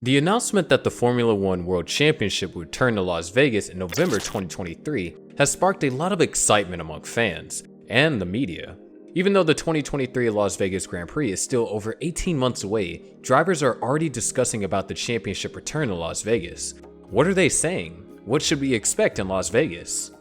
The announcement that the Formula One World Championship would return to Las Vegas in November 2023 has sparked a lot of excitement among fans and the media. Even though the 2023 Las Vegas Grand Prix is still over 18 months away, drivers are already discussing about the championship return to Las Vegas. What are they saying? What should we expect in Las Vegas?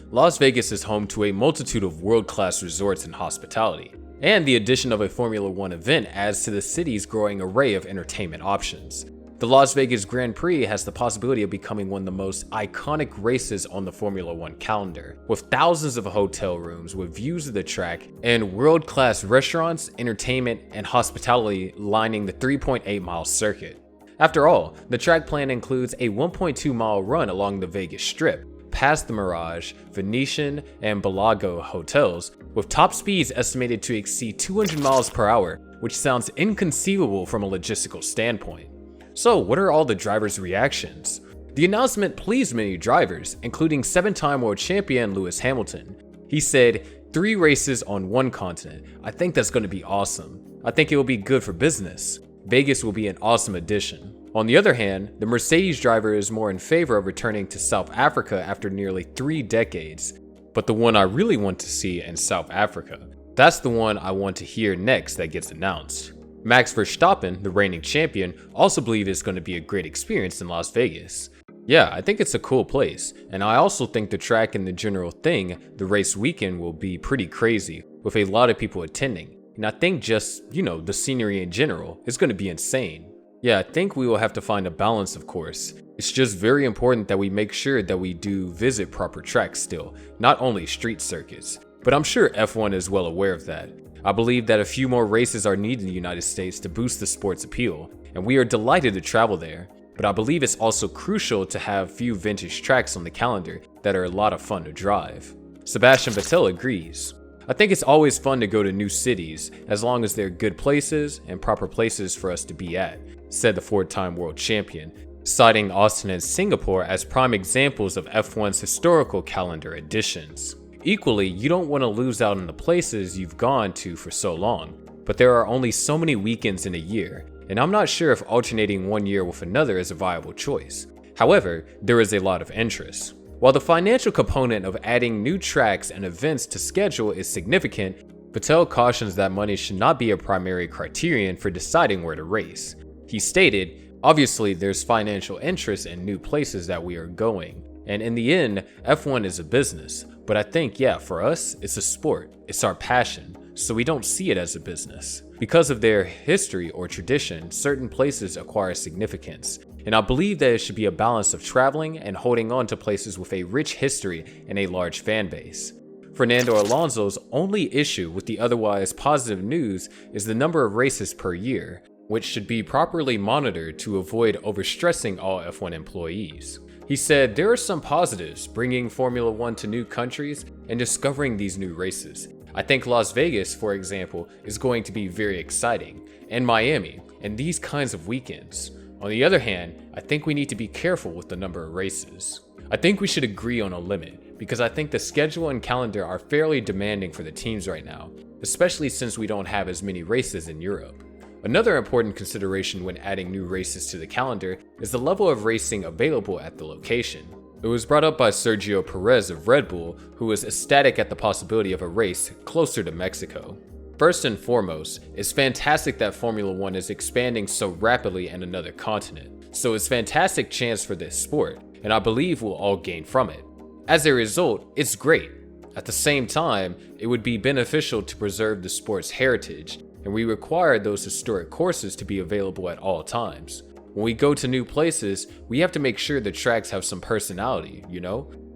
Las Vegas is home to a multitude of world-class resorts and hospitality, and the addition of a Formula One event adds to the city's growing array of entertainment options. The Las Vegas Grand Prix has the possibility of becoming one of the most iconic races on the Formula One calendar, with thousands of hotel rooms with views of the track and world-class restaurants, entertainment, and hospitality lining the 3.8-mile circuit. After all, the track plan includes a 1.2-mile run along the Vegas Strip, past the Mirage, Venetian, and Bellagio hotels, with top speeds estimated to exceed 200 miles per hour, which sounds inconceivable from a logistical standpoint. So what are all the drivers' reactions? The announcement pleased many drivers, including 7-time world champion Lewis Hamilton. He said, "3 races on one continent. I think that's going to be awesome. I think it will be good for business. Vegas will be an awesome addition." On the other hand, the Mercedes driver is more in favor of returning to South Africa after nearly 3 decades. But the one I really want to see in South Africa, that's the one I want to hear next that gets announced. Max Verstappen, the reigning champion, also believes it's going to be a great experience in Las Vegas. Yeah, I think it's a cool place, and I also think the track and the general thing, the race weekend, will be pretty crazy, with a lot of people attending. And I think just, the scenery in general is going to be insane. Yeah, I think we will have to find a balance, of course. It's just very important that we make sure that we do visit proper tracks still, not only street circuits. But I'm sure F1 is well aware of that. I believe that a few more races are needed in the United States to boost the sport's appeal, and we are delighted to travel there. But I believe it's also crucial to have few vintage tracks on the calendar that are a lot of fun to drive. Sebastian Vettel agrees. "I think it's always fun to go to new cities, as long as they're good places and proper places for us to be at," said the 4-time world champion, citing Austin and Singapore as prime examples of F1's historical calendar additions. Equally, you don't want to lose out on the places you've gone to for so long, but there are only so many weekends in a year, and I'm not sure if alternating one year with another is a viable choice. However, there is a lot of interest. While the financial component of adding new tracks and events to schedule is significant, Vettel cautions that money should not be a primary criterion for deciding where to race. He stated, "Obviously, there's financial interest in new places that we are going, and in the end, F1 is a business. But I think, for us, it's a sport. It's our passion, so we don't see it as a business. Because of their history or tradition, certain places acquire significance, and I believe that it should be a balance of traveling and holding on to places with a rich history and a large fan base." Fernando Alonso's only issue with the otherwise positive news is the number of races per year, which should be properly monitored to avoid overstressing all F1 employees. He said, "There are some positives, bringing Formula One to new countries and discovering these new races. I think Las Vegas, for example, is going to be very exciting, and Miami, and these kinds of weekends. On the other hand, I think we need to be careful with the number of races. I think we should agree on a limit, because I think the schedule and calendar are fairly demanding for the teams right now, especially since we don't have as many races in Europe." Another important consideration when adding new races to the calendar is the level of racing available at the location. It was brought up by Sergio Perez of Red Bull, who was ecstatic at the possibility of a race closer to Mexico. "First and foremost, it's fantastic that Formula One is expanding so rapidly in another continent, so it's a fantastic chance for this sport, and I believe we'll all gain from it. As a result, it's great. At the same time, it would be beneficial to preserve the sport's heritage, and we require those historic courses to be available at all times. When we go to new places, we have to make sure the tracks have some personality,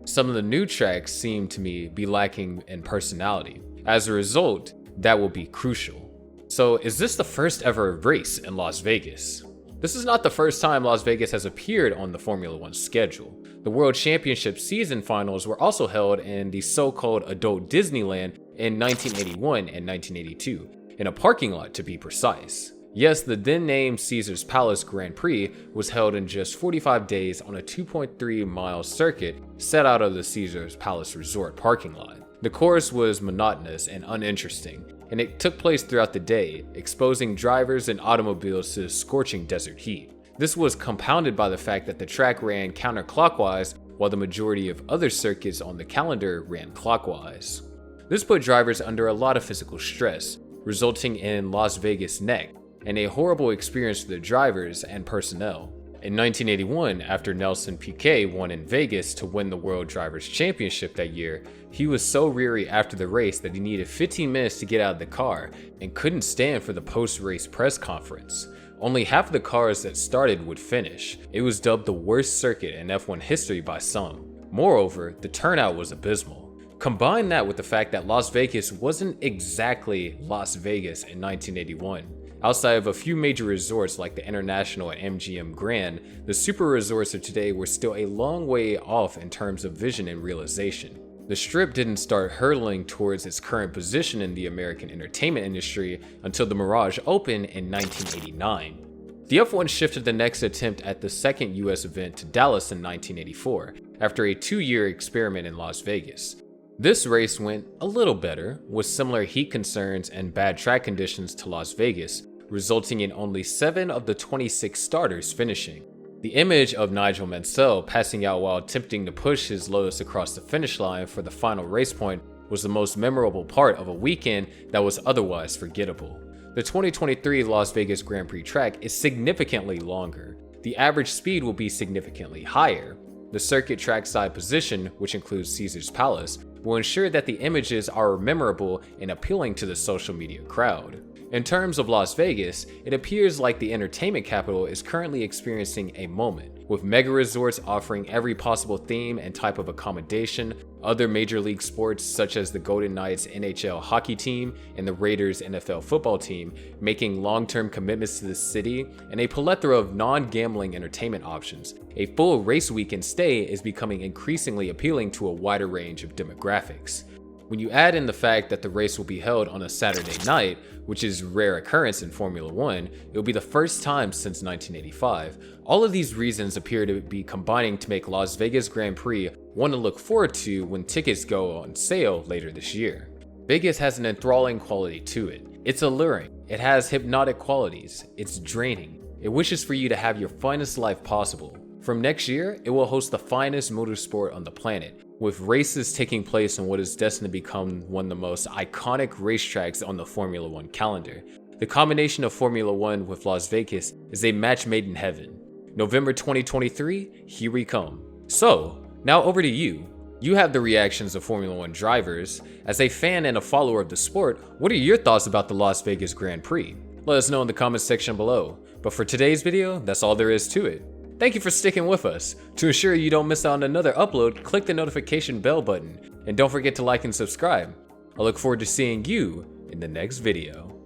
Some of the new tracks seem to me be lacking in personality. As a result, that will be crucial." So, is this the first ever race in Las Vegas? This is not the first time Las Vegas has appeared on the Formula One schedule. The World Championship season finals were also held in the so-called adult Disneyland in 1981 and 1982. In a parking lot to be precise. Yes, the then named Caesars Palace Grand Prix was held in just 45 days on a 2.3-mile circuit set out of the Caesars Palace Resort parking lot. The course was monotonous and uninteresting, and it took place throughout the day, exposing drivers and automobiles to the scorching desert heat. This was compounded by the fact that the track ran counterclockwise while the majority of other circuits on the calendar ran clockwise. This put drivers under a lot of physical stress, resulting in Las Vegas neck and a horrible experience for the drivers and personnel. In 1981, after Nelson Piquet won in Vegas to win the World Drivers' Championship that year, he was so weary after the race that he needed 15 minutes to get out of the car and couldn't stand for the post-race press conference. Only half of the cars that started would finish. It was dubbed the worst circuit in F1 history by some. Moreover, the turnout was abysmal. Combine that with the fact that Las Vegas wasn't exactly Las Vegas in 1981. Outside of a few major resorts like the International and MGM Grand, the super resorts of today were still a long way off in terms of vision and realization. The Strip didn't start hurtling towards its current position in the American entertainment industry until the Mirage opened in 1989. The F1 shifted the next attempt at the second US event to Dallas in 1984, after a 2-year experiment in Las Vegas. This race went a little better, with similar heat concerns and bad track conditions to Las Vegas, resulting in only 7 of the 26 starters finishing. The image of Nigel Mansell passing out while attempting to push his Lotus across the finish line for the final race point was the most memorable part of a weekend that was otherwise forgettable. The 2023 Las Vegas Grand Prix track is significantly longer. The average speed will be significantly higher. The circuit trackside position, which includes Caesar's Palace, will ensure that the images are memorable and appealing to the social media crowd. In terms of Las Vegas, it appears like the entertainment capital is currently experiencing a moment, with mega resorts offering every possible theme and type of accommodation, other major league sports such as the Golden Knights NHL hockey team and the Raiders NFL football team making long-term commitments to the city, and a plethora of non-gambling entertainment options. A full race weekend stay is becoming increasingly appealing to a wider range of demographics. When you add in the fact that the race will be held on a Saturday night, which is a rare occurrence in Formula 1, it will be the first time since 1985. All of these reasons appear to be combining to make Las Vegas Grand Prix one to look forward to when tickets go on sale later this year. Vegas has an enthralling quality to it. It's alluring. It has hypnotic qualities. It's draining. It wishes for you to have your finest life possible. From next year, it will host the finest motorsport on the planet, with races taking place on what is destined to become one of the most iconic racetracks on the Formula 1 calendar. The combination of Formula 1 with Las Vegas is a match made in heaven. November 2023, here we come. So, now over to you. You have the reactions of Formula 1 drivers. As a fan and a follower of the sport, what are your thoughts about the Las Vegas Grand Prix? Let us know in the comments section below. But for today's video, that's all there is to it. Thank you for sticking with us. To ensure you don't miss out on another upload, click the notification bell button. And don't forget to like and subscribe. I look forward to seeing you in the next video.